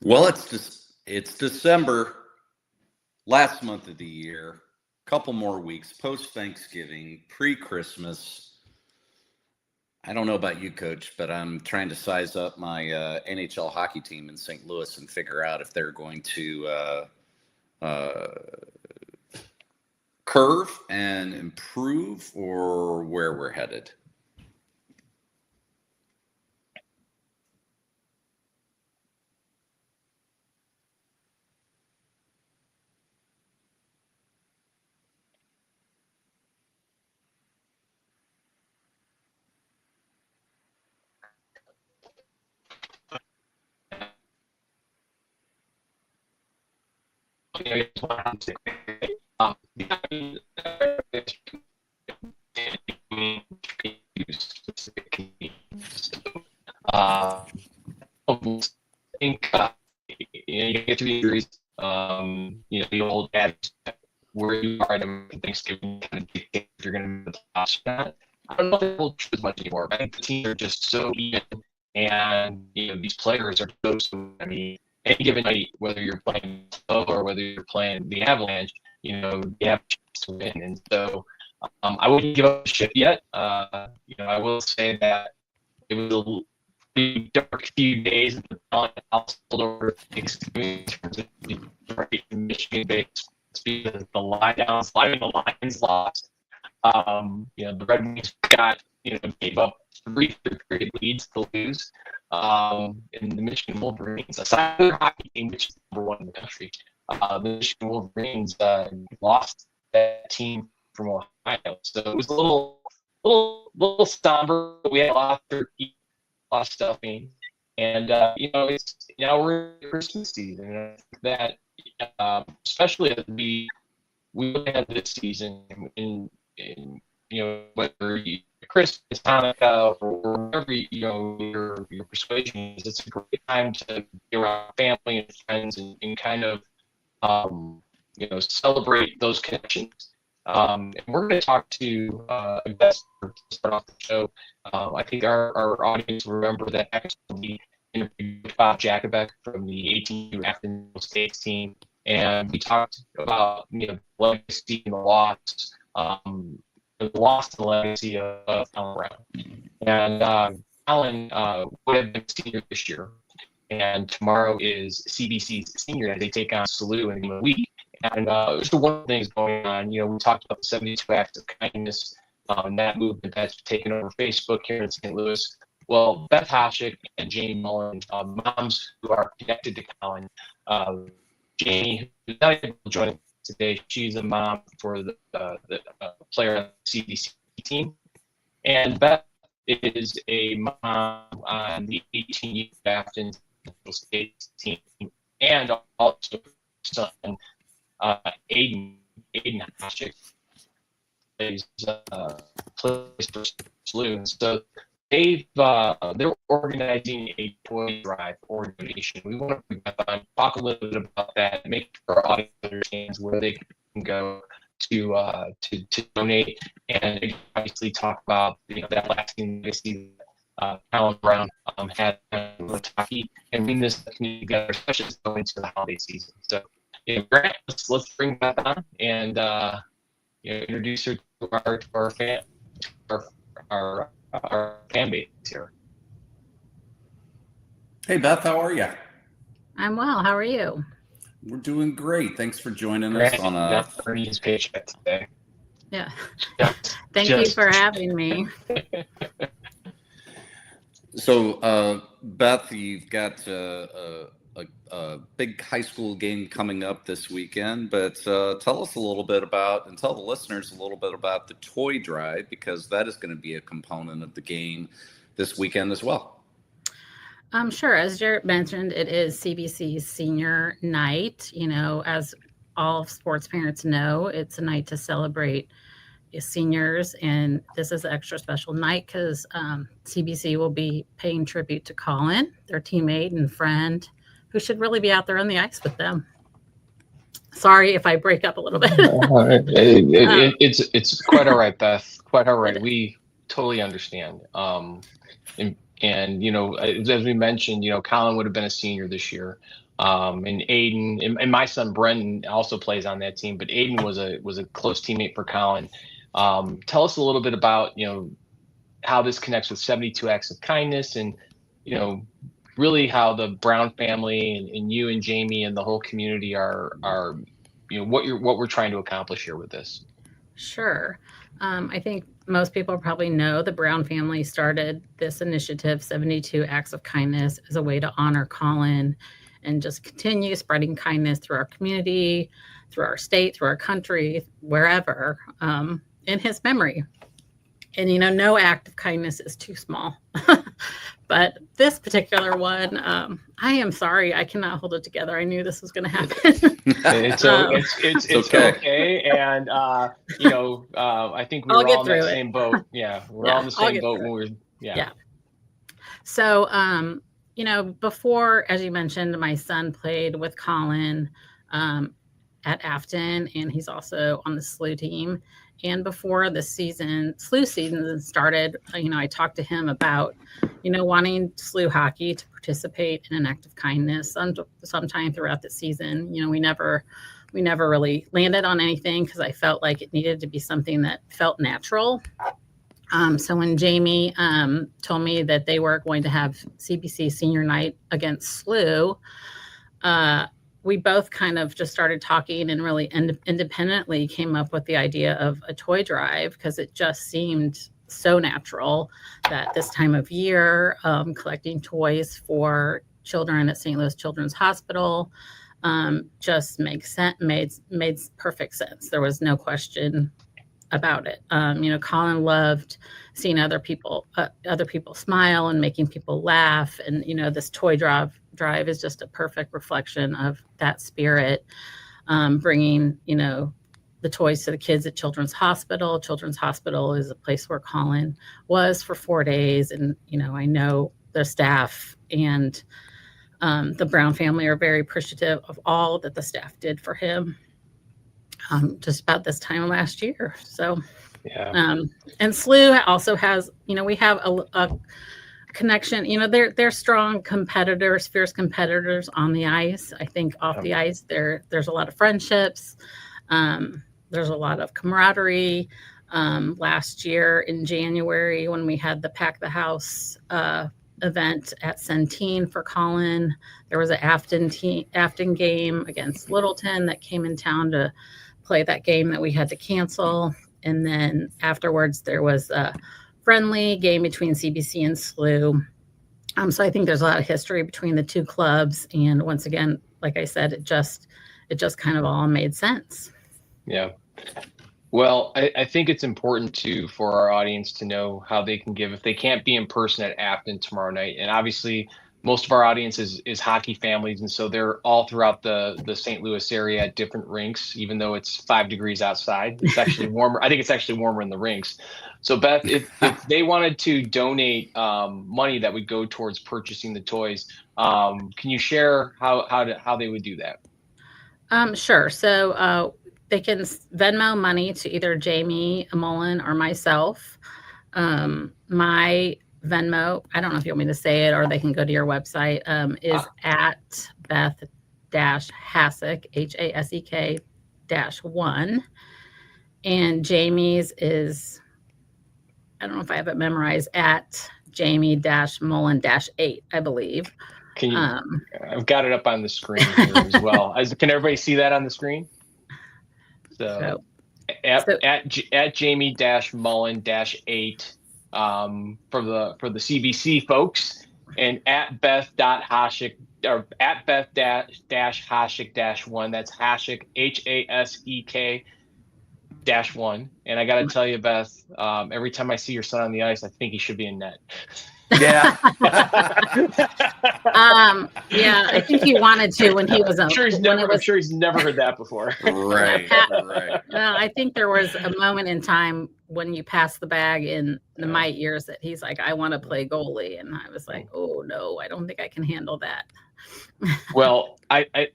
Well, it's December, last month of the year. Couple more weeks post Thanksgiving, pre Christmas. I don't know about you, Coach, but I'm trying to size up my NHL hockey team in St. Louis and figure out if they're going to uh, curve and improve or where we're headed. I think you get to the injuries. The old adage where you are at American Thanksgiving kind of dictate if you're going to be the playoffs or not. I don't know if it holds true as much anymore. I think the teams are just so even, and these players are so. I mean, any given night, whether you're playing or whether you're playing the Avalanche, you have a chance to win. And so I wouldn't give up the ship yet. I will say that it was a pretty dark few days in the Balint household over Thanksgiving in terms of Michigan based because the Lions lost. The Red Wings gave up 3 period leads to lose. In the Michigan Wolverines, aside from their hockey team, which is #1 in the country, the Michigan Wolverines lost that team from Ohio. So it was a little somber. We had a lot of turkey, a lot of stuffing, and it's now we're in Christmas season. And I think that especially as we look at this season in whether Christmas, Hanukkah, or whatever your persuasion is, it's a great time to be around family and friends and kind of celebrate those connections. And we're going to talk to a guest to start off the show. I think our audience will remember that we interviewed Bob Jacobek from the 18U Afton States team, and we talked about legacy and the loss. The legacy of Alan Brown. And Alan would have been senior this year, and tomorrow is CBC's senior as they take on SLU in a week. And there's one of the things going on. We talked about the 72 acts of kindness, that movement that's taken over Facebook here in St. Louis. Well, Beth Hoshik and Jamie Mullen, moms who are connected to Colin. Jamie, who's not able to join today, she's a mom for the player on the CDC team, and Beth is a mom on the 18U Afton States team, and also son Aiden Hoshik plays for SLU. So they're organizing a toy drive or donation. We want to talk a little bit about that, make sure our audience understands where they can go to donate, and obviously talk about that lasting legacy Alan Brown had with hockey, and bring this community together, especially as going into the holiday season. So, Grant, let's bring Beth on and introduce her to our fan, our fan base here. Hey, Beth, how are you? I'm well. How are you? We're doing great. Thanks for joining us on a earnings paycheck today. Yeah. Thank you for having me. So, Beth, you've got a big high school game coming up this weekend, but tell us a little bit about, and tell the listeners a little bit about the toy drive, because that is going to be a component of the game this weekend as well. Sure. As Jarrett mentioned, it is CBC's senior night. As all sports parents know, it's a night to celebrate seniors, and this is an extra special night because CBC will be paying tribute to Colin, their teammate and friend, who should really be out there on the ice with them. Sorry if I break up a little bit. It's quite all right, Beth. Quite all right. We totally understand. And And, as we mentioned, Colin would have been a senior this year. And Aiden and my son Brendan also plays on that team, but Aiden was a close teammate for Colin. Tell us a little bit about, how this connects with 72 Acts of Kindness and, really how the Brown family and you and Jamie and the whole community are what we're trying to accomplish here with this. Sure. I think most people probably know the Brown family started this initiative, 72 Acts of Kindness, as a way to honor Colin and just continue spreading kindness through our community, through our state, through our country, wherever, in his memory. And, no act of kindness is too small. But this particular one, I am sorry, I cannot hold it together. I knew this was going to happen. It's okay. And, I think we're all in that same boat. Yeah, we're all in the same boat when we're, yeah. So, before, as you mentioned, my son played with Colin at Afton, and he's also on the SLU team. And before the SLU season started, I talked to him about, wanting SLU hockey to participate in an act of kindness sometime throughout the season. We never really landed on anything because I felt like it needed to be something that felt natural. So when Jamie told me that they were going to have CBC senior night against SLU, we both kind of just started talking and really independently came up with the idea of a toy drive because it just seemed so natural that this time of year, collecting toys for children at St. Louis Children's Hospital just made perfect sense. There was no question about it. Colin loved seeing other people smile and making people laugh. And, this toy drive is just a perfect reflection of that spirit, bringing, the toys to the kids at Children's Hospital. Children's Hospital is a place where Colin was for 4 days. And, I know the staff and the Brown family are very appreciative of all that the staff did for him. Just about this time last year. So, yeah. And SLU also has, we have a connection, they're strong competitors, fierce competitors on the ice. I think off the ice, there's a lot of friendships. There's a lot of camaraderie. Last year in January, when we had the Pack the House event at Centene for Colin, there was an Afton game against Littleton that came in town to play that game that we had to cancel. And then afterwards, there was a friendly game between CBC and SLU. So I think there's a lot of history between the two clubs. And once again, like I said, it just kind of all made sense. Yeah. Well, I think it's important for our audience to know how they can give if they can't be in person at Afton tomorrow night. And obviously, most of our audience is hockey families, and so they're all throughout the St. Louis area at different rinks, even though it's 5 degrees outside. It's actually warmer. I think it's actually warmer in the rinks. So Beth, if they wanted to donate money that would go towards purchasing the toys, can you share how they would do that? Sure. So they can Venmo money to either Jamie Mullen or myself. My Venmo, I don't know if you want me to say it or they can go to your website, is at Beth-Hasek, HASEK-1. And Jamie's is, I don't know if I have it memorized, at Jamie-Mullen-8, I believe. Can you, I've got it up on the screen here as well. Can everybody see that on the screen? So at Jamie-Mullen-8 for the CBC folks, and at Beth.Hasek or at Beth-Hasek-1. That's Hasek, HASEK-1. And I got to tell you, Beth, every time I see your son on the ice, I think he should be in net. Yeah. Yeah, I think he wanted to when he was. I'm sure he's never heard that before. Right. Well, I think there was a moment in time when you passed the bag in the Mite years that he's like, I want to play goalie, and I was like, oh no, I don't think I can handle that. Well, I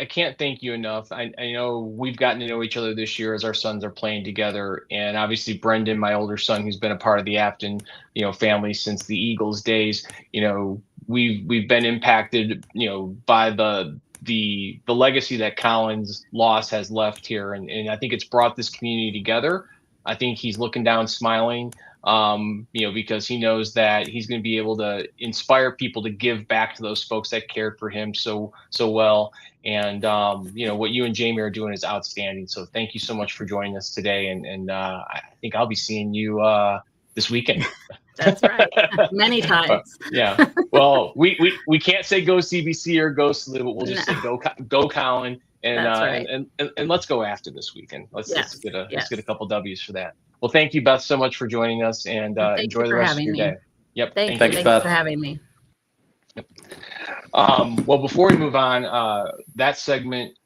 can't thank you enough. I know we've gotten to know each other this year as our sons are playing together, and obviously Brendan, my older son, who's been a part of the Afton, family since the Eagles days. We've been impacted, by the legacy that Colin's loss has left here, and I think it's brought this community together. I think he's looking down, smiling, because he knows that he's going to be able to inspire people to give back to those folks that cared for him so well. And what you and Jamie are doing is outstanding. So thank you so much for joining us today. And I think I'll be seeing you this weekend. That's right. Many times. Yeah. Well, we can't say go CBC or go SLU, but we'll just say go Colin. And, right. and let's go after this weekend. Let's get a couple W's for that. Well, thank you, Beth, so much for joining us, and enjoy the rest of your day. Yep. Thanks, Beth, for having me. Yep. Well, before we move on, that segment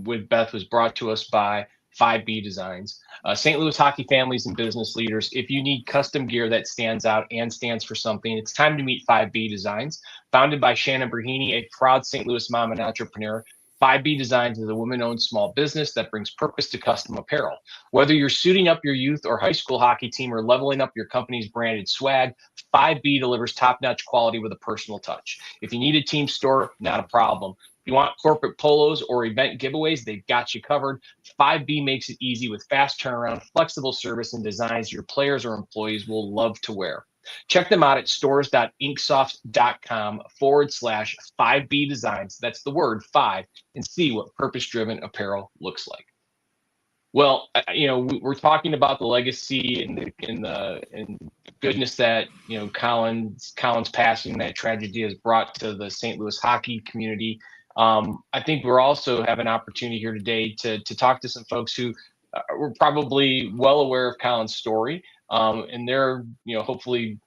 with Beth was brought to us by 5B Designs. St. Louis hockey families and business leaders, if you need custom gear that stands out and stands for something, it's time to meet 5B Designs. Founded by Shannon Brahini, a proud St. Louis mom and entrepreneur, 5B Designs is a women-owned small business that brings purpose to custom apparel. Whether you're suiting up your youth or high school hockey team or leveling up your company's branded swag, 5B delivers top-notch quality with a personal touch. If you need a team store, not a problem. If you want corporate polos or event giveaways, they've got you covered. 5B makes it easy with fast turnaround, flexible service, and designs your players or employees will love to wear. Check them out at stores.inksoft.com/5B Designs. That's the word 5, and see what purpose-driven apparel looks like. Well, we're talking about the legacy and the goodness that Colin's passing, that tragedy has brought to the St. Louis hockey community. I think we're also have an opportunity here today to talk to some folks who were probably well aware of Colin's story. And they're, hopefully,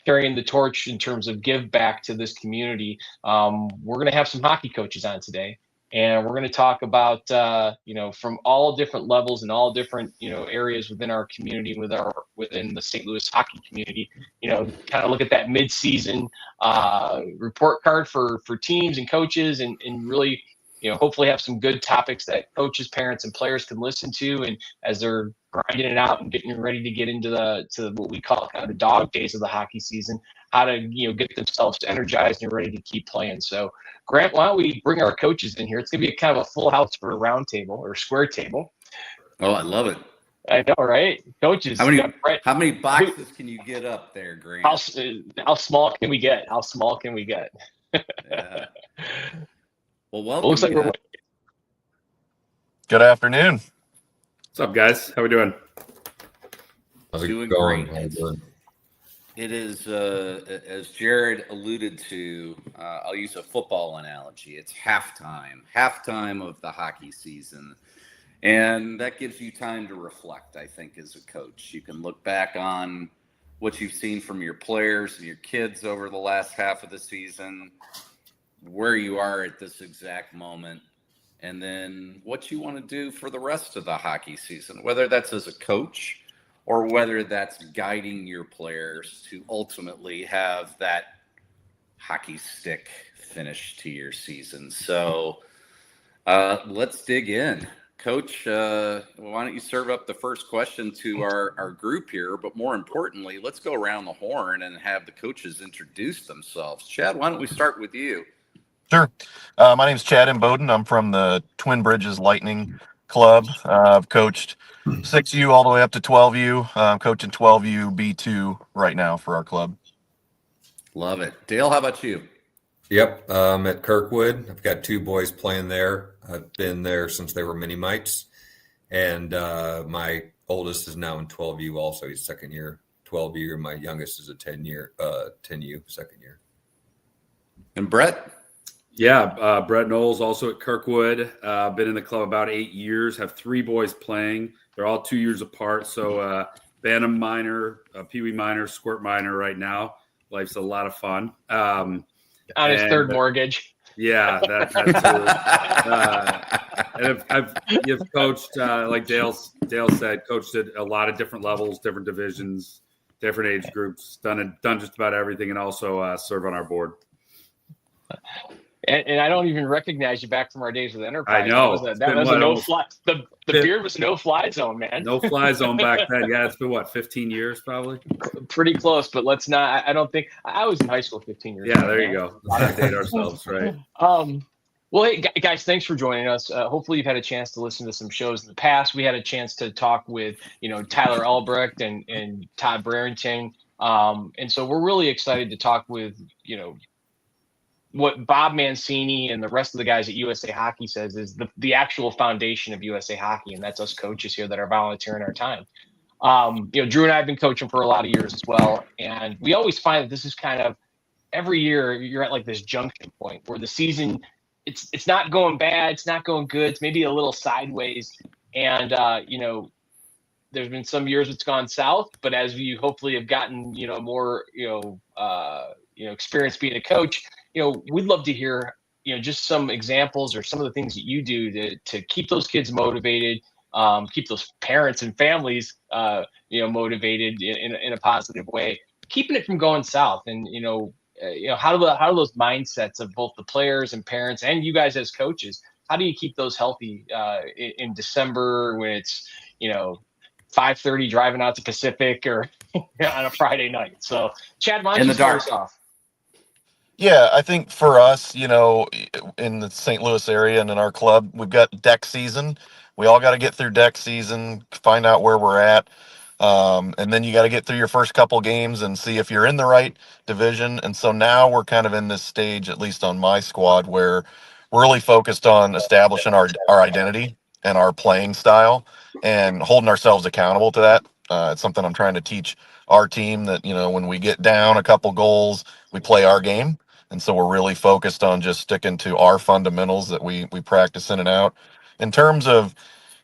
carrying the torch in terms of give back to this community. We're going to have some hockey coaches on today, and we're going to talk about, from all different levels and all different, areas within our community, within the St. Louis hockey community, kind of look at that mid-season report card for teams and coaches, and really, hopefully have some good topics that coaches, parents, and players can listen to, and as they're grinding it out and getting ready to get into to what we call kind of the dog days of the hockey season, how to get themselves energized and ready to keep playing. So, Grant, why don't we bring our coaches in here? It's going to be kind of a full house for a round table or square table. Oh, I love it. I know, right? Coaches. How many boxes can you get up there, Grant? How small can we get? How small can we get? Yeah. Well, welcome. Looks like we're Good afternoon. What's up, guys? How we doing? How's it Doing going? great. How you doing? It is, as Jared alluded to, I'll use a football analogy. It's halftime of the hockey season. And that gives you time to reflect, I think, as a coach. You can look back on what you've seen from your players and your kids over the last half of the season, where you are at this exact moment, and then what you want to do for the rest of the hockey season, whether that's as a coach or whether that's guiding your players to ultimately have that hockey stick finish to your season. So let's dig in. Coach, why don't you serve up the first question to our group here? But more importantly, let's go around the horn and have the coaches introduce themselves. Chad, why don't we start with you? Sure. My name is Chad Imboden. I'm from the Twin Bridges Lightning Club. I've coached 6U all the way up to 12U. I'm coaching 12U B2 right now for our club. Love it. Dale, how about you? Yep, I'm at Kirkwood. I've got 2 boys playing there. I've been there since they were mini mites, and my oldest is now in 12U also. He's second year 12U, and my youngest is a 10U second year. And Brett? Yeah, Brett Knowles, also at Kirkwood. Been in the club about 8 years. Have 3 boys playing. They're all 2 years apart. So Bantam minor, Pee Wee minor, Squirt minor right now. Life's a lot of fun. On his third mortgage. Yeah, that's and you've coached, like Dale said, coached at a lot of different levels, different divisions, different age groups, done just about everything, and also serve on our board. And I don't even recognize you back from our days with Enterprise. I know. That was a no-fly. The beard was no-fly zone, man. No fly zone back then. Yeah, it's been what, 15 years probably? Pretty close, but let's not. I don't think I was in high school 15 years Yeah, ago. there you go. Let's not date ourselves, right? Well, hey, guys, thanks for joining us. Hopefully, you've had a chance to listen to some shows in the past. We had a chance to talk with, Tyler Albrecht and Todd Brereton. And so we're really excited to talk with, what Bob Mancini and the rest of the guys at USA Hockey says is the actual foundation of USA Hockey, and that's us coaches here that are volunteering our time. Drew and I have been coaching for a lot of years as well, and we always find that this is kind of every year you're at like this junction point where the season it's not going bad, it's not going good, it's maybe a little sideways, and there's been some years it's gone south, but as you hopefully have gotten more experience being a coach, we'd love to hear just some examples or some of the things that you do to keep those kids motivated, keep those parents and families motivated in a positive way, keeping it from going south. And how do those mindsets of both the players and parents and you guys as coaches, how do you keep those healthy in December when it's 5:30 driving out to Pacific or on a Friday night? So Chad, why don't you start us off? Yeah, I think for us, in the St. Louis area and in our club, we've got deck season. We all got to get through deck season, find out where we're at. And then you got to get through your first couple games and see if you're in the right division. And so now we're kind of in this stage, at least on my squad, where we're really focused on establishing our identity and our playing style and holding ourselves accountable to that. It's something I'm trying to teach our team that, when we get down a couple goals, we play our game. And so we're really focused on just sticking to our fundamentals that we practice in and out. In terms of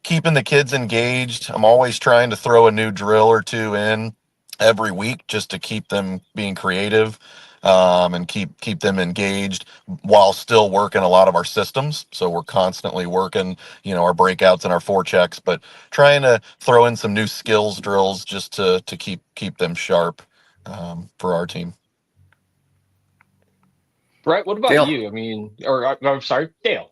keeping the kids engaged, I'm always trying to throw a new drill or two in every week just to keep them being creative and keep them engaged while still working a lot of our systems. So we're constantly working, our breakouts and our forechecks, but trying to throw in some new skills drills just to keep them sharp for our team. Brett, what about Dale. you? I mean, I'm sorry, Dale.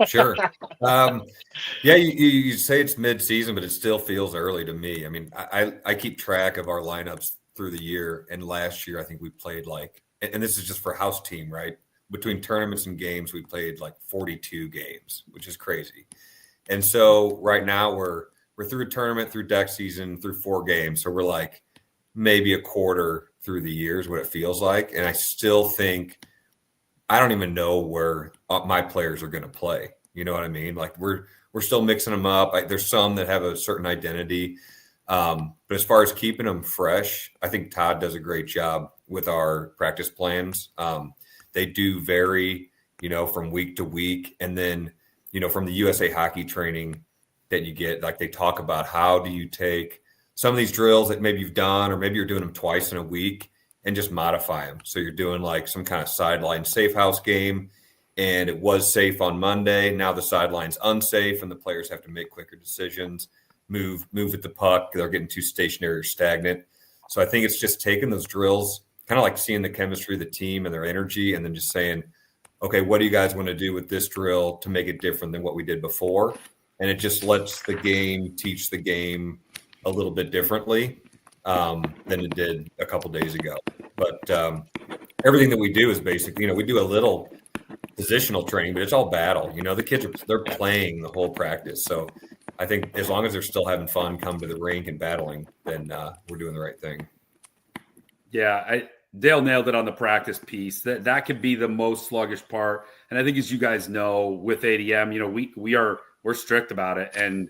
Sure. Yeah, you say it's mid-season, but it still feels early to me. I mean, I keep track of our lineups through the year, and last year I think we played and this is just for house team, right? Between tournaments and games, we played 42 games, which is crazy. And so right now we're through a tournament, through deck season, through 4 games. So we're maybe a quarter through the year is what it feels like. And I still think I don't even know where my players are going to play. You know what I mean? We're still mixing them up. There's some that have a certain identity. But as far as keeping them fresh, I think Todd does a great job with our practice plans. They do vary, from week to week. And then, from the USA Hockey training that you get, they talk about how do you take some of these drills that maybe you've done, or maybe you're doing them twice in a week, and just modify them. So you're doing some kind of sideline safe house game, and it was safe on Monday. Now the sideline's unsafe, and the players have to make quicker decisions, move with the puck. They're getting too stationary or stagnant. So I think it's just taking those drills, kind of seeing the chemistry of the team and their energy, and then just saying, okay, what do you guys want to do with this drill to make it different than what we did before? And it just lets the game teach the game a little bit differently than it did a couple days ago. But everything that we do is basically, we do a little positional training, but it's all battle. The kids they're playing the whole practice. So I think as long as they're still having fun, come to the rink and battling, then we're doing the right thing. Yeah, Dale nailed it on the practice piece. That could be the most sluggish part. And I think, as you guys know, with ADM, we're strict about it, and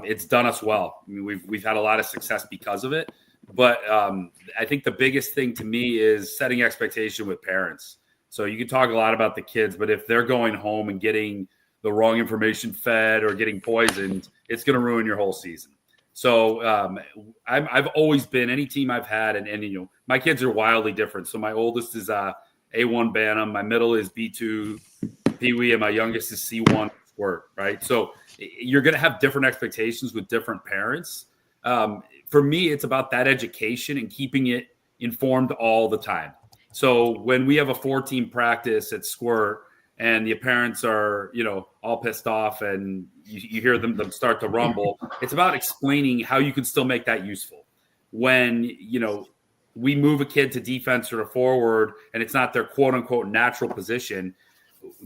it's done us well. I mean, we've had a lot of success because of it. But I think the biggest thing to me is setting expectation with parents. So you can talk a lot about the kids, but if they're going home and getting the wrong information fed or getting poisoned, it's going to ruin your whole season. So I've always been, any team I've had, and my kids are wildly different. So my oldest is A1 Bantam, my middle is B2 Pee Wee, and my youngest is C1 Squirt, right? So you're going to have different expectations with different parents. For me, it's about that education and keeping it informed all the time. So when we have a 4-team practice at Squirt, and the parents are, all pissed off, and you hear them start to rumble. It's about explaining how you can still make that useful. When, we move a kid to defense or to forward and it's not their quote unquote natural position,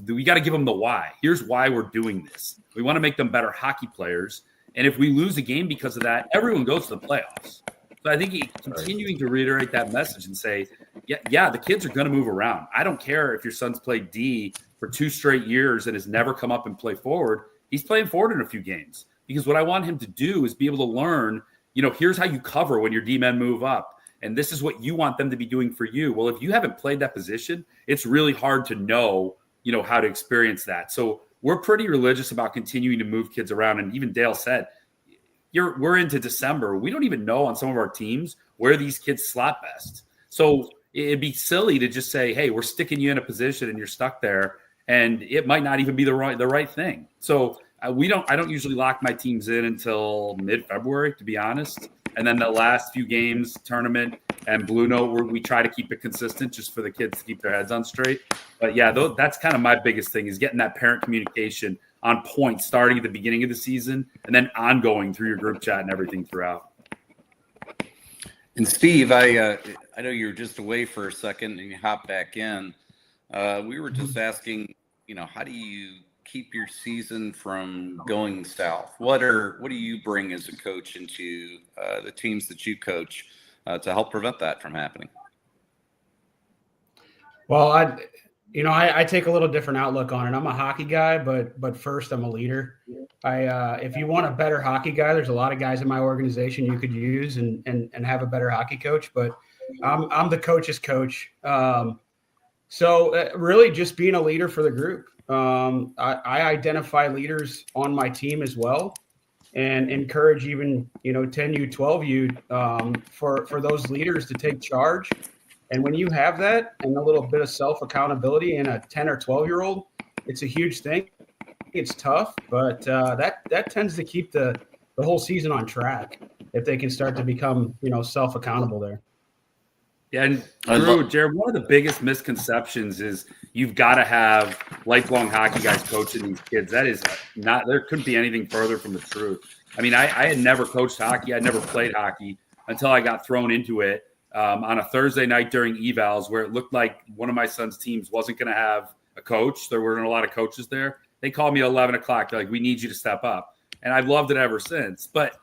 we got to give them the why. Here's why we're doing this. We want to make them better hockey players. And if we lose a game because of that, everyone goes to the playoffs. So I think continuing to reiterate that message and say, yeah, the kids are going to move around. I don't care if your son's played D for 2 straight years and has never come up and play forward. He's playing forward in a few games, because what I want him to do is be able to learn, here's how you cover when your D-men move up. And this is what you want them to be doing for you. Well, if you haven't played that position, it's really hard to know, how to experience that. So we're pretty religious about continuing to move kids around. And even Dale said, we're into December. We don't even know on some of our teams where these kids slot best. So it'd be silly to just say, hey, we're sticking you in a position and you're stuck there. And it might not even be the right thing. So I don't usually lock my teams in until mid-February, to be honest. And then the last few games, tournament and Blue Note, we try to keep it consistent just for the kids to keep their heads on straight. But yeah, that's kind of my biggest thing, is getting that parent communication on point, starting at the beginning of the season and then ongoing through your group chat and everything throughout. And Steve, I know you were just away for a second and you hopped back in. We were just asking, how do you keep your season from going south? What do you bring as a coach into the teams that you coach to help prevent that from happening? Well, I take a little different outlook on it. I'm a hockey guy, but first I'm a leader. If you want a better hockey guy, there's a lot of guys in my organization you could use and have a better hockey coach, but I'm the coach's coach. So really just being a leader for the group. I identify leaders on my team as well, and encourage even 10U, 12U for those leaders to take charge. And when you have that and a little bit of self accountability in a 10 or 12-year-old, it's a huge thing. It's tough, but that tends to keep the whole season on track if they can start to become self accountable there. Yeah, and Drew, Jared, one of the biggest misconceptions is you've got to have lifelong hockey guys coaching these kids. That is not – there couldn't be anything further from the truth. I mean, I had never coached hockey. I never played hockey until I got thrown into it on a Thursday night during evals, where it looked like one of my son's teams wasn't going to have a coach. There weren't a lot of coaches there. They called me at 11 o'clock. They're like, we need you to step up. And I've loved it ever since. But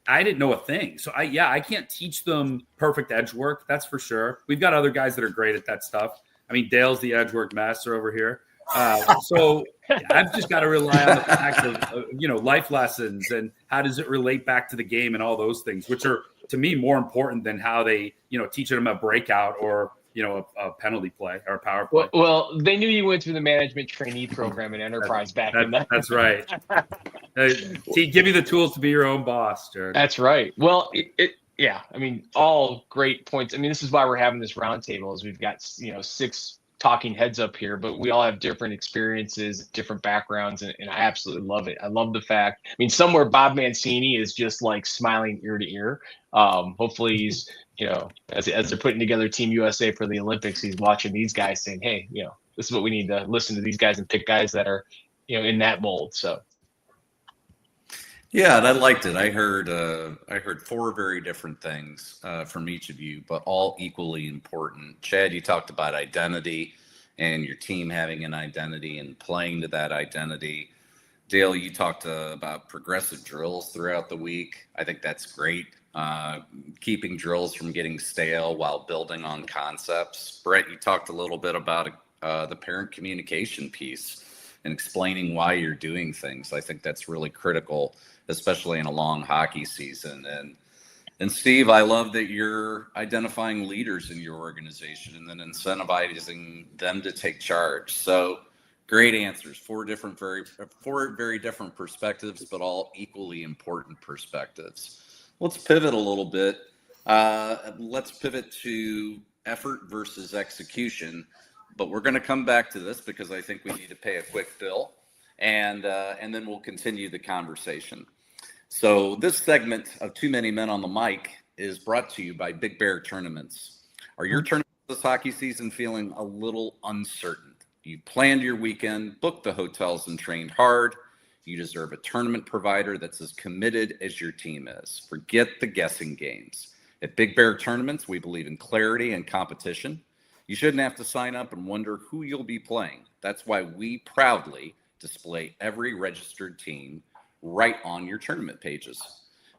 I didn't know a thing. So I can't teach them perfect edge work. That's for sure. We've got other guys that are great at that stuff. I mean, Dale's the edge work master over here. So I've just got to rely on the fact of, life lessons and how does it relate back to the game and all those things, which are to me more important than how they, teaching them a breakout or, a penalty play or a power play. Well, they knew you went through the management trainee program in Enterprise back in that. That's right. Give you the tools to be your own boss, Jared. That's right. Well, yeah. I mean, all great points. I mean, this is why we're having this roundtable, is we've got 6 talking heads up here, but we all have different experiences, different backgrounds, and I absolutely love it. I love the fact. I mean, somewhere Bob Mancini is just like smiling ear to ear. Hopefully he's, as they're putting together Team USA for the Olympics, he's watching these guys saying, hey, this is what we need to listen to these guys and pick guys that are, in that mold. So. Yeah, and I liked it. I heard 4 very different things from each of you, but all equally important. Chad, you talked about identity and your team having an identity and playing to that identity. Dale, you talked about progressive drills throughout the week. I think that's great. Keeping drills from getting stale while building on concepts. Brett, you talked a little bit about the parent communication piece and explaining why you're doing things. I think that's really critical, especially in a long hockey season. And Steve, I love that you're identifying leaders in your organization and then incentivizing them to take charge. So great answers. 4 very different perspectives, but all equally important perspectives. Let's pivot a little bit. Let's pivot to effort versus execution. But we're going to come back to this because I think we need to pay a quick bill, and then we'll continue the conversation. So this segment of Too Many Men on the Mic is brought to you by Big Bear Tournaments. Are your tournaments this hockey season feeling a little uncertain? You've planned your weekend, booked the hotels, and trained hard. You deserve a tournament provider that's as committed as your team is. Forget the guessing games. At Big Bear Tournaments, we believe in clarity and competition. You shouldn't have to sign up and wonder who you'll be playing. That's why we proudly display every registered team right on your tournament pages.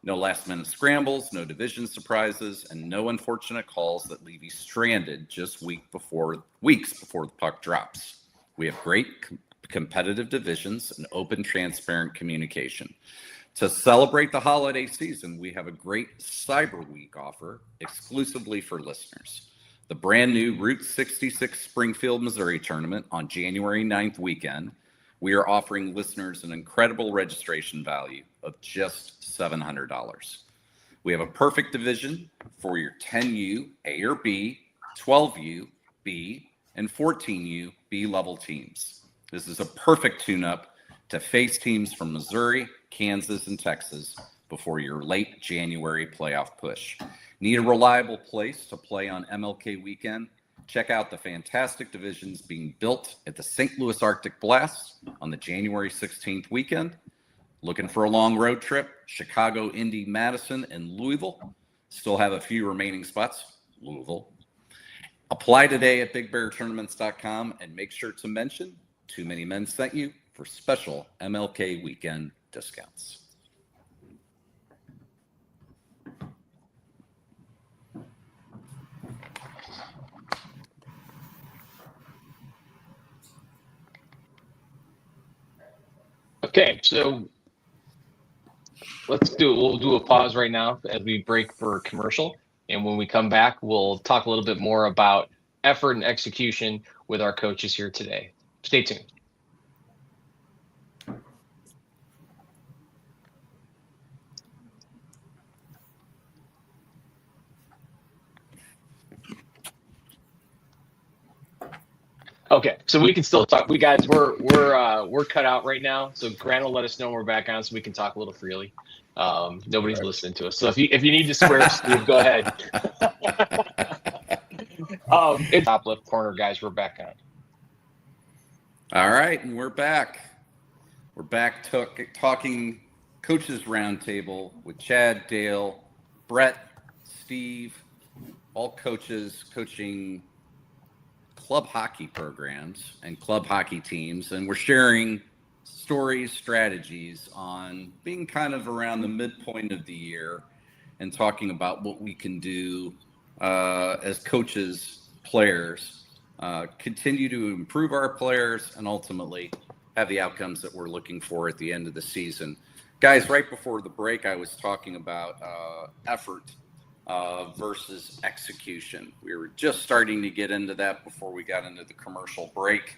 No last-minute scrambles, no division surprises, and no unfortunate calls that leave you stranded just weeks before the puck drops. We have great competitive divisions and open, transparent communication. To celebrate the holiday season, we have a great Cyber Week offer exclusively for listeners. The brand new Route 66 Springfield, Missouri tournament on January 9th weekend. We are offering listeners an incredible registration value of just $700. We have a perfect division for your 10U A or B, 12U B, and 14U B level teams. This is a perfect tune-up to face teams from Missouri, Kansas, and Texas before your late January playoff push. Need a reliable place to play on MLK weekend? Check out the fantastic divisions being built at the St. Louis Arctic Blast on the January 16th weekend. Looking for a long road trip? Chicago, Indy, Madison, and Louisville. Still have a few remaining spots. Louisville. Apply today at bigbeartournaments.com and make sure to mention Too Many Men Sent You for special MLK weekend discounts. Okay, so we'll do a pause right now as we break for commercial. And when we come back, we'll talk a little bit more about effort and execution with our coaches here today. Stay tuned. Okay, so we can still talk. We're cut out right now. So Grant will let us know when we're back on, so we can talk a little freely. Nobody's listening to us. So if you need to swear, Steve, go ahead. It's top left corner, guys. We're back on. All right, and we're back. We're back talking coaches roundtable with Chad, Dale, Brett, Steve, all coaches coaching club hockey programs and club hockey teams, and we're sharing stories, strategies on being kind of around the midpoint of the year and talking about what we can do as coaches, players, continue to improve our players and ultimately have the outcomes that we're looking for at the end of the season. Guys, right before the break, I was talking about effort versus execution. We were just starting to get into that before we got into the commercial break.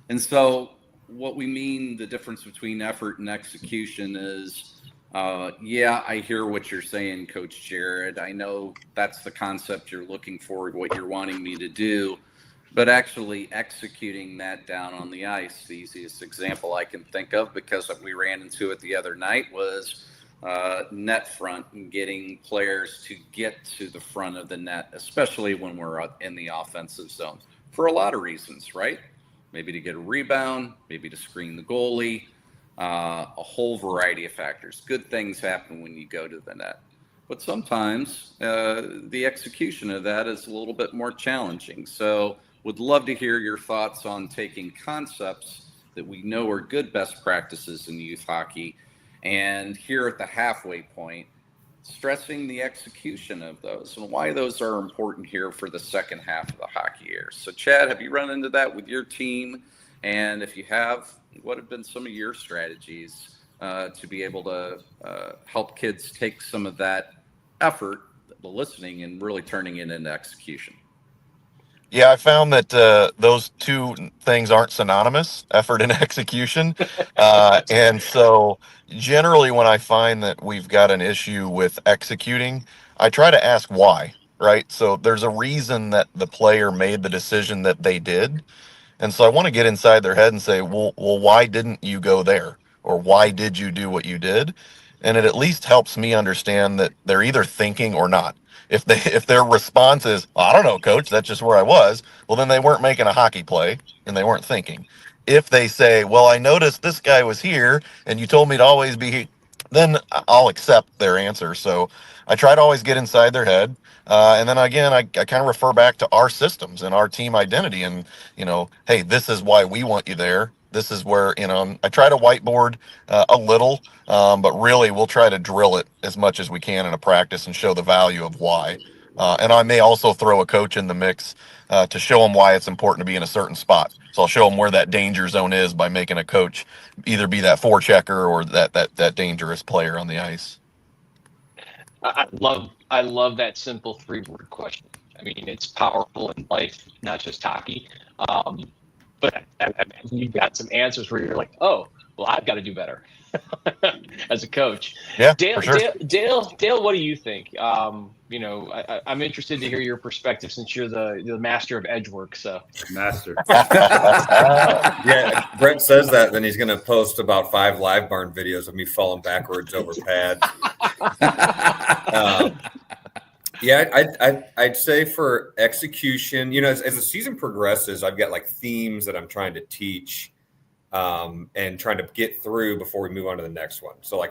And so what we mean, the difference between effort and execution is, I hear what you're saying, Coach Jared. I know that's the concept you're looking for, what you're wanting me to do, but actually executing that down on the ice, the easiest example I can think of, because we ran into it the other night, was net front and getting players to get to the front of the net, especially when we're in the offensive zone, for a lot of reasons, right? Maybe to get a rebound, maybe to screen the goalie, a whole variety of factors. Good things happen when you go to the net. But sometimes the execution of that is a little bit more challenging. So would love to hear your thoughts on taking concepts that we know are good best practices in youth hockey, and here at the halfway point, stressing the execution of those and why those are important here for the second half of the hockey year. So, Chad, have you run into that with your team? And if you have, what have been some of your strategies to be able to help kids take some of that effort, the listening, and really turning it into execution? Yeah, I found that those two things aren't synonymous, effort and execution. And so generally when I find that we've got an issue with executing, I try to ask why, right? So there's a reason that the player made the decision that they did. And so I want to get inside their head and say, well, why didn't you go there? Or why did you do what you did? and it at least helps me understand that they're either thinking or not. If their response is, I don't know, coach, that's just where I was, well, then they weren't making a hockey play and they weren't thinking. If they say, well, I noticed this guy was here and you told me to always be here, then I'll accept their answer. So I try to always get inside their head. And then again, I kind of refer back to our systems and our team identity and, hey, this is why we want you there. This is where, I try to whiteboard a little, but really we'll try to drill it as much as we can in a practice and show the value of why. And I may also throw a coach in the mix to show them why it's important to be in a certain spot. So I'll show them where that danger zone is by making a coach either be that forechecker or that dangerous player on the ice. I love that simple 3-word question. I mean, it's powerful in life, not just hockey. But I imagine you've got some answers where you're like, oh, well, I've got to do better as a coach. Yeah, Dale, for sure. Dale, what do you think? I'm interested to hear your perspective since you're the master of edge work. So Master. Yeah, Brent says that, then he's going to post about 5 live barn videos of me falling backwards over pads. I'd say for execution, as the season progresses, I've got like themes that I'm trying to teach and trying to get through before we move on to the next one. So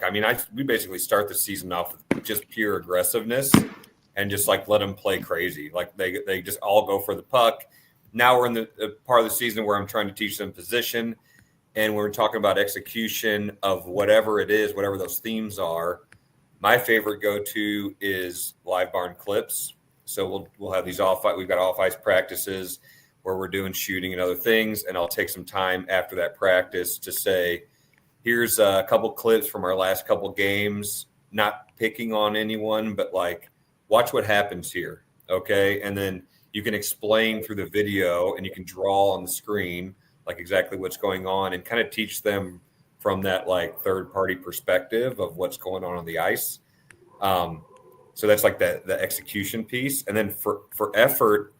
we basically start the season off with just pure aggressiveness and just like let them play crazy. Like they just all go for the puck. Now we're in the part of the season where I'm trying to teach them position, and we're talking about execution of whatever it is, whatever those themes are. My favorite go-to is live barn clips. So we'll have these we've got off ice practices where we're doing shooting and other things, and I'll take some time after that practice to say, here's a couple clips from our last couple games, not picking on anyone, but like watch what happens here, okay? And then you can explain through the video and you can draw on the screen like exactly what's going on and kind of teach them from that like third party perspective of what's going on the ice. So that's like the execution piece. And then for effort,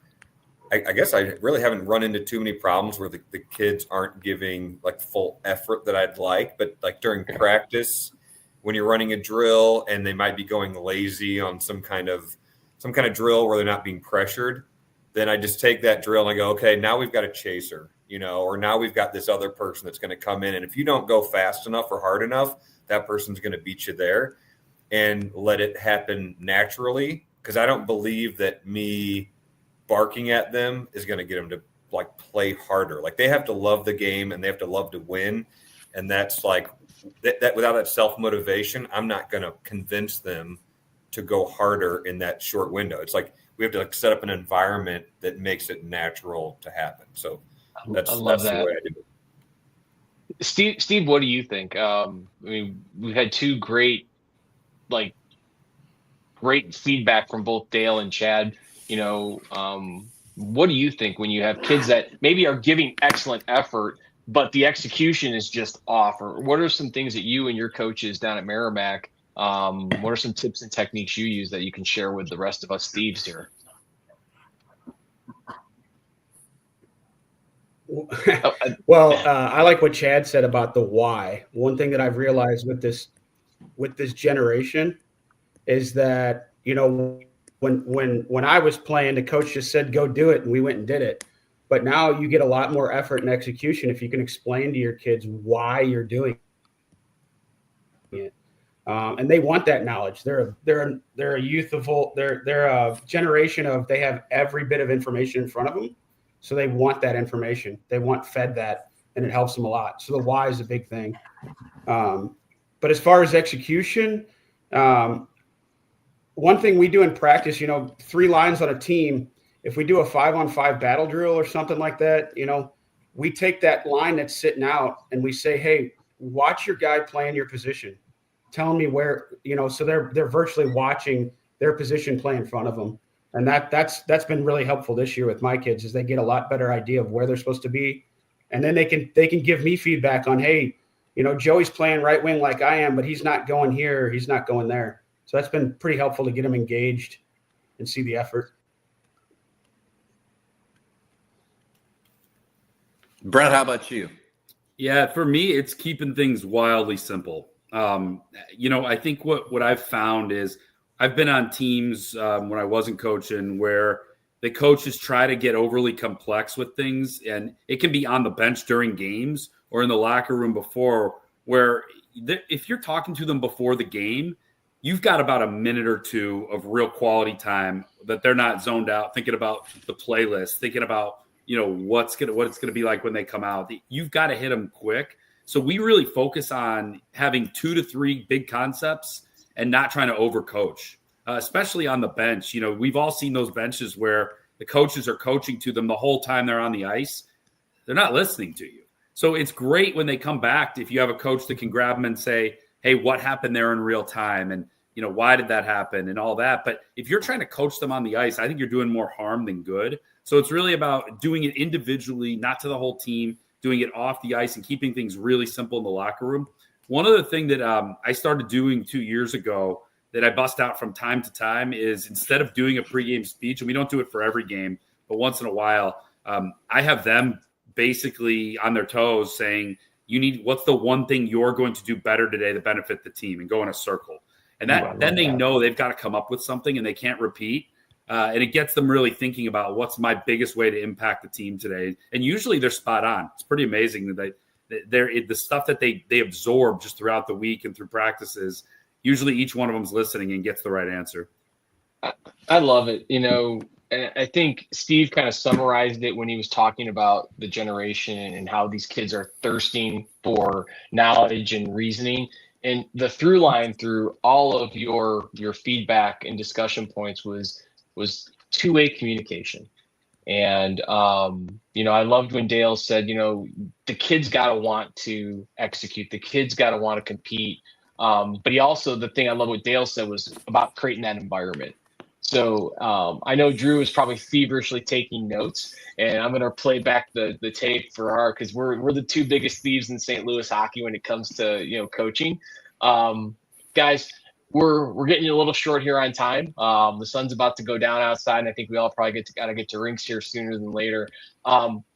I guess I really haven't run into too many problems where the kids aren't giving like full effort that I'd like, but like during practice, when you're running a drill and they might be going lazy on some kind of drill where they're not being pressured, then I just take that drill and I go, okay, now we've got a chaser, or now we've got this other person that's going to come in. And if you don't go fast enough or hard enough, that person's going to beat you there, and let it happen naturally. Because I don't believe that me barking at them is going to get them to like play harder. Like they have to love the game and they have to love to win. And that's like that without that self-motivation, I'm not going to convince them to go harder in that short window. It's like we have to like set up an environment that makes it natural to happen. So that's the way I do it. Steve, what do you think? We've had 2 great feedback from both Dale and Chad. What do you think when you have kids that maybe are giving excellent effort, but the execution is just off? Or what are some things that you and your coaches down at Meramec, what are some tips and techniques you use that you can share with the rest of us Steves here? Well, I like what Chad said about the why. One thing that I've realized with this generation is that, when I was playing, the coach just said, go do it. And we went and did it. But now you get a lot more effort and execution if you can explain to your kids why you're doing it. And they want that knowledge. They're a youthful, they're a generation of, they have every bit of information in front of them. So they want that information. They want fed that, and it helps them a lot. So the why is a big thing. But as far as execution, one thing we do in practice, 3 lines on a team, if we do a 5-on-5 battle drill or something like that, we take that line that's sitting out and we say, hey, watch your guy playing your position. Tell me where, so they're virtually watching their position play in front of them. And that's been really helpful this year with my kids, is they get a lot better idea of where they're supposed to be. And then they can give me feedback on, hey, Joey's playing right wing like I am, but he's not going here, he's not going there. So that's been pretty helpful to get them engaged and see the effort. Brett, how about you? Yeah, for me, it's keeping things wildly simple. I think what I've found is I've been on teams when I wasn't coaching where the coaches try to get overly complex with things, and it can be on the bench during games or in the locker room before, where if you're talking to them before the game, you've got about a minute or two of real quality time that they're not zoned out, thinking about the playlist, thinking about, what it's going to be like when they come out. You've got to hit them quick. So we really focus on having 2 to 3 big concepts and not trying to overcoach, especially on the bench. We've all seen those benches where the coaches are coaching to them the whole time they're on the ice. They're not listening to you. So it's great when they come back, if you have a coach that can grab them and say, hey, what happened there in real time? And, why did that happen and all that? But if you're trying to coach them on the ice, I think you're doing more harm than good. So it's really about doing it individually, not to the whole team, doing it off the ice and keeping things really simple in the locker room. One other thing that I started doing 2 years ago that I bust out from time to time is, instead of doing a pregame speech, and we don't do it for every game, but once in a while, I have them basically on their toes saying, what's the one thing you're going to do better today to benefit the team, and go in a circle. And then they know they've got to come up with something and they can't repeat. And it gets them really thinking about, what's my biggest way to impact the team today? And usually they're spot on. It's pretty amazing that the stuff that they absorb just throughout the week and through practices, usually each one of them's listening and gets the right answer. I love it. And I think Steve kind of summarized it when he was talking about the generation and how these kids are thirsting for knowledge and reasoning. And the through line through all of your feedback and discussion points was two-way communication. And, I loved when Dale said, the kids got to want to execute. The kids got to want to compete. But the thing I love what Dale said was about creating that environment. So I know Drew is probably feverishly taking notes, and I'm going to play back the tape for because we're the two biggest thieves in St. Louis hockey when it comes to coaching. Guys, we're getting a little short here on time. The sun's about to go down outside, and I think we all probably gotta get to rinks here sooner than later.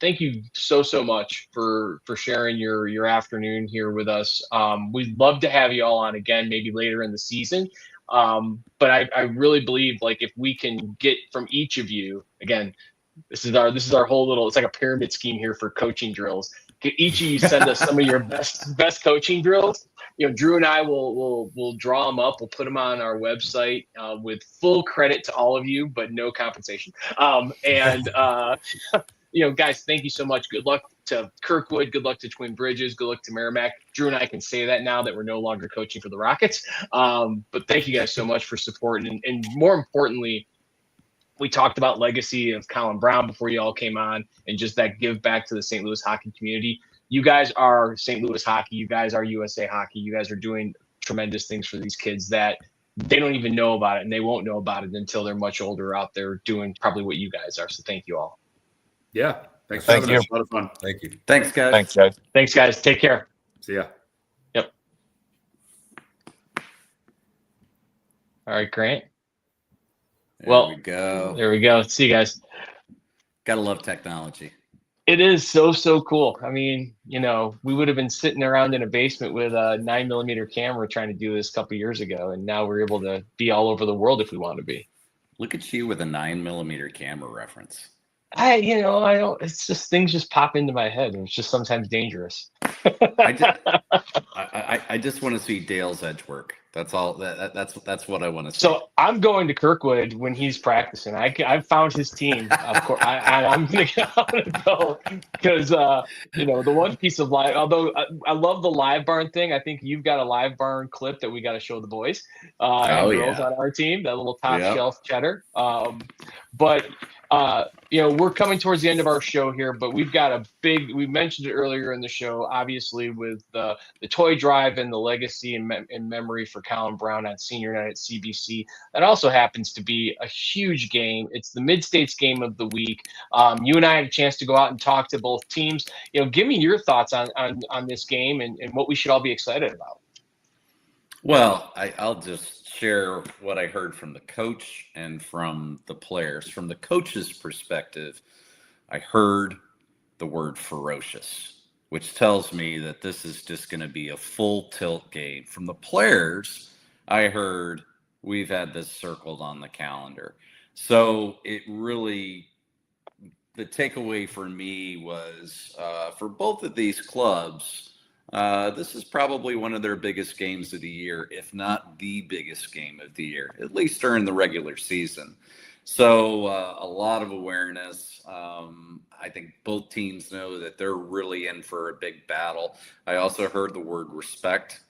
Thank you so much for sharing your afternoon here with us. We'd love to have you all on again, maybe later in the season. But I really believe, like, if we can get from each of you, again, this is our whole little, it's like a pyramid scheme here for coaching drills. Get each of you send us some of your best coaching drills. Drew and I will draw them up. We'll put them on our website with full credit to all of you, but no compensation. Guys, thank you so much. Good luck to Kirkwood. Good luck to Twin Bridges. Good luck to Meramec. Drew and I can say that now that we're no longer coaching for the Rockets. But thank you guys so much for supporting. And more importantly, we talked about legacy of Colin Brown before you all came on, and just that give back to the St. Louis hockey community. You guys are St. Louis hockey. You guys are USA hockey. You guys are doing tremendous things for these kids that they don't even know about it, and they won't know about it until they're much older out there doing probably what you guys are. So thank you all. Yeah. Thanks for having us. A lot of fun. Thank you. Thanks, guys. Thanks, guys. Take care. See ya. Yep. All right, Grant. There we go. See you guys. Gotta love technology. It is so cool. I mean, we would have been sitting around in a basement with a 9mm camera trying to do this a couple of years ago, and now we're able to be all over the world if we want to be. Look at you with a 9mm camera reference. I don't. It's just things just pop into my head, and it's just sometimes dangerous. I just want to see Dale's edge work. That's all. That's what I want to see. So I'm going to Kirkwood when he's practicing. I've found his team. Of course, I'm gonna go because the one piece of live. Although I love the live barn thing. I think you've got a live barn clip that we got to show the boys and girls on our team. That little top shelf cheddar. We're coming towards the end of our show here, but we've got we mentioned it earlier in the show, obviously, with the toy drive and the legacy and memory for Colin Brown on senior night at CBC. That also happens to be a huge game. It's the Mid-States game of the week. You and I had a chance to go out and talk to both teams. Give me your thoughts on this game and what we should all be excited about. Well, I'll just share what I heard from the coach and from the players. From the coach's perspective, I heard the word ferocious. which tells me that this is just going to be a full tilt game. From the players, I heard we've had this circled on the calendar. So it really, the takeaway for me was for both of these clubs, this is probably one of their biggest games of the year, if not the biggest game of the year, at least during the regular season. So a lot of awareness. I think both teams know that they're really in for a big battle. I also heard the word respect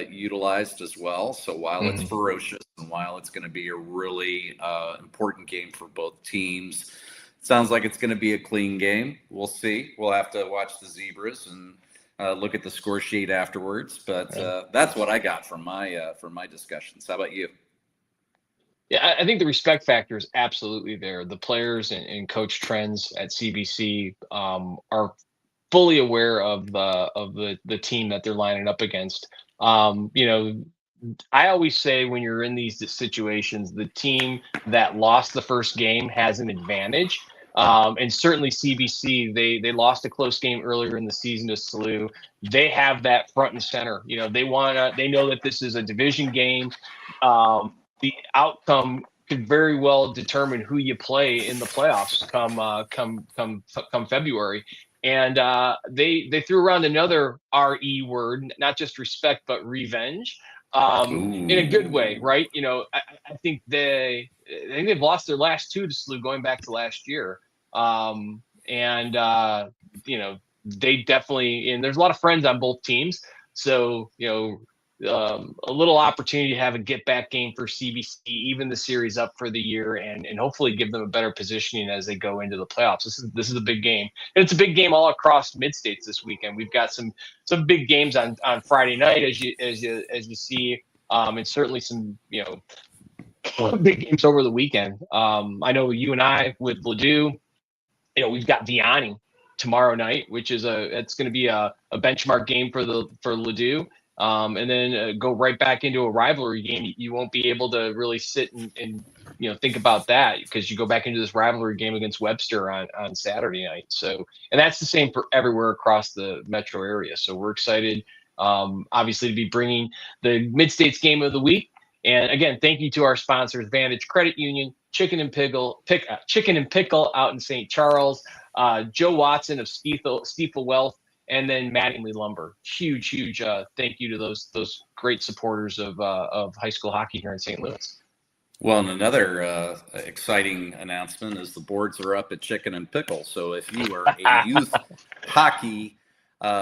utilized as well. So while it's ferocious and while it's going to be a really important game for both teams, sounds like it's going to be a clean game. We'll see. We'll have to watch the Zebras and look at the score sheet afterwards. But that's what I got from my discussions. How about you? Yeah, I think the respect factor is absolutely there. The players and coach trends at CBC are fully aware of the team that they're lining up against. You know, I always say when you're in these situations, the team that lost the first game has an advantage. And certainly CBC, they lost a close game earlier in the season to SLU. They have that front and center. You know, they know that this is a division game. The outcome could very well determine who you play in the playoffs come February. And they threw around another RE word, not just respect, but revenge, in a good way, right? You know, I think they've lost their last two to SLU going back to last year. You know, they definitely, and there's a lot of friends on both teams. So, you know, a little opportunity to have a get back game for CBC, even the series up for the year, and hopefully give them a better positioning as they go into the playoffs. This is a big game, and it's a big game all across mid-states this weekend. We've got some big games on Friday night, as you see, and certainly some, you know, big games over the weekend. I know you and I with Ladue, you know, we've got Vianney tomorrow night, which is it's going to be a benchmark game for Ladue. And then go right back into a rivalry game. You won't be able to really sit and you know, think about that because you go back into this rivalry game against Webster on Saturday night. So, and that's the same for everywhere across the metro area. So we're excited, obviously, to be bringing the Mid-States game of the week. And again, thank you to our sponsors, Vantage Credit Union, Chicken and Pickle out in St. Charles, Joe Watson of Stiefel Wealth, and then Mattingly Lumber. Huge thank you to those great supporters of high school hockey here in St. Louis. Well, and another exciting announcement is the boards are up at Chicken and Pickle. So if you are a youth hockey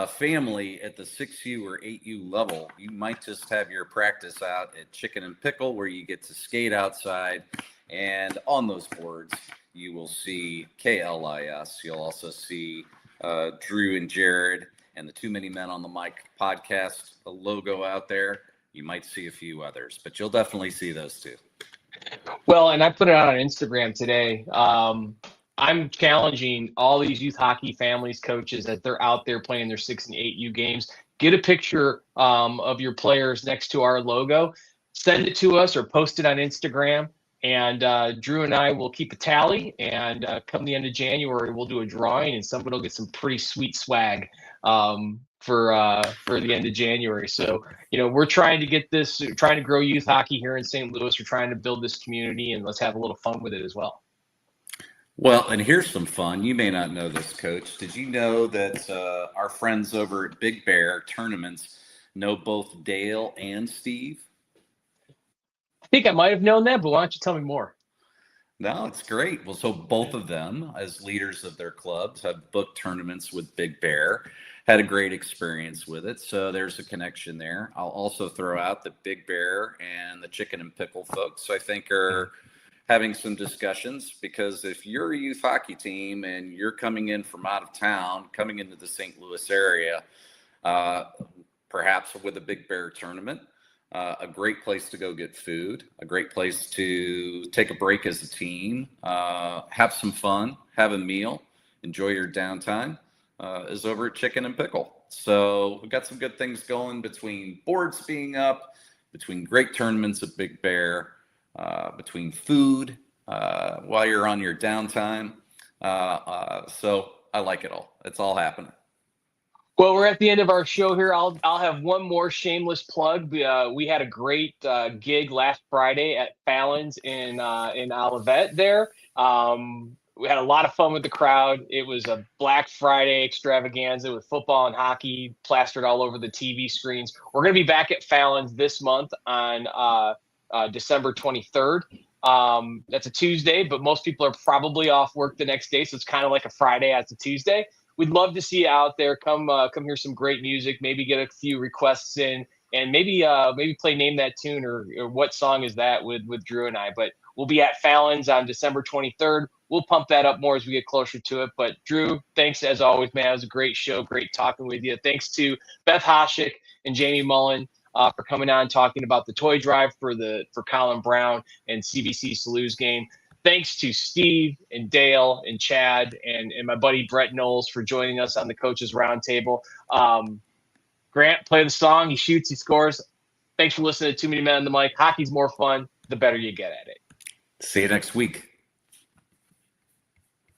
family at the 6U or 8U level, you might just have your practice out at Chicken and Pickle, where you get to skate outside. And on those boards, you will see KLIS. You'll also see Drew and Jared and the Too Many Men on the Mic podcast, the logo out there. You might see a few others, but you'll definitely see those two. Well, and I put it out on Instagram today. I'm challenging all these youth hockey families, coaches, that they're out there playing their 6 and 8U games. Get a picture of your players next to our logo, send it to us or post it on Instagram. And Drew and I will keep a tally, and come the end of January, we'll do a drawing, and somebody will get some pretty sweet swag for the end of January. So, you know, we're trying to grow youth hockey here in St. Louis. We're trying to build this community, and let's have a little fun with it as well. Well, and here's some fun. You may not know this, Coach. Did you know that our friends over at Big Bear Tournaments know both Dale and Steve? I think I might have known that, but why don't you tell me more? No, it's great. Well, so both of them, as leaders of their clubs, have booked tournaments with Big Bear, had a great experience with it. So there's a connection there. I'll also throw out that Big Bear and the Chicken and Pickle folks, I think, are having some discussions, because if you're a youth hockey team and you're coming in from out of town, coming into the St. Louis area, perhaps with a Big Bear tournament, a great place to go get food, a great place to take a break as a team, have some fun, have a meal, enjoy your downtime, is over at Chicken and Pickle. So we've got some good things going between boards being up, between great tournaments at Big Bear, between food while you're on your downtime. So I like it all. It's all happening. Well, we're at the end of our show here. I'll have one more shameless plug. We had a great gig last Friday at Fallon's in Olivet there. We had a lot of fun with the crowd. It was a Black Friday extravaganza with football and hockey plastered all over the TV screens. We're going to be back at Fallon's this month on December 23rd. That's a Tuesday, but most people are probably off work the next day, so it's kind of like a Friday as a Tuesday. We'd love to see you out there. Come hear some great music. Maybe get a few requests in, and maybe play Name That Tune or What Song Is That with Drew and I. But we'll be at Fallon's on December 23rd. We'll pump that up more as we get closer to it. But Drew, thanks as always, man. It was a great show. Great talking with you. Thanks to Beth Hoshik and Jamie Mullen for coming on and talking about the toy drive for Colin Brown and CBC Salu's game. Thanks to Steve and Dale and Chad and my buddy Brett Knowles for joining us on the Coaches Roundtable. Grant, play the song. He shoots, he scores. Thanks for listening to Too Many Men on the Mic. Hockey's more fun the better you get at it. See you next week.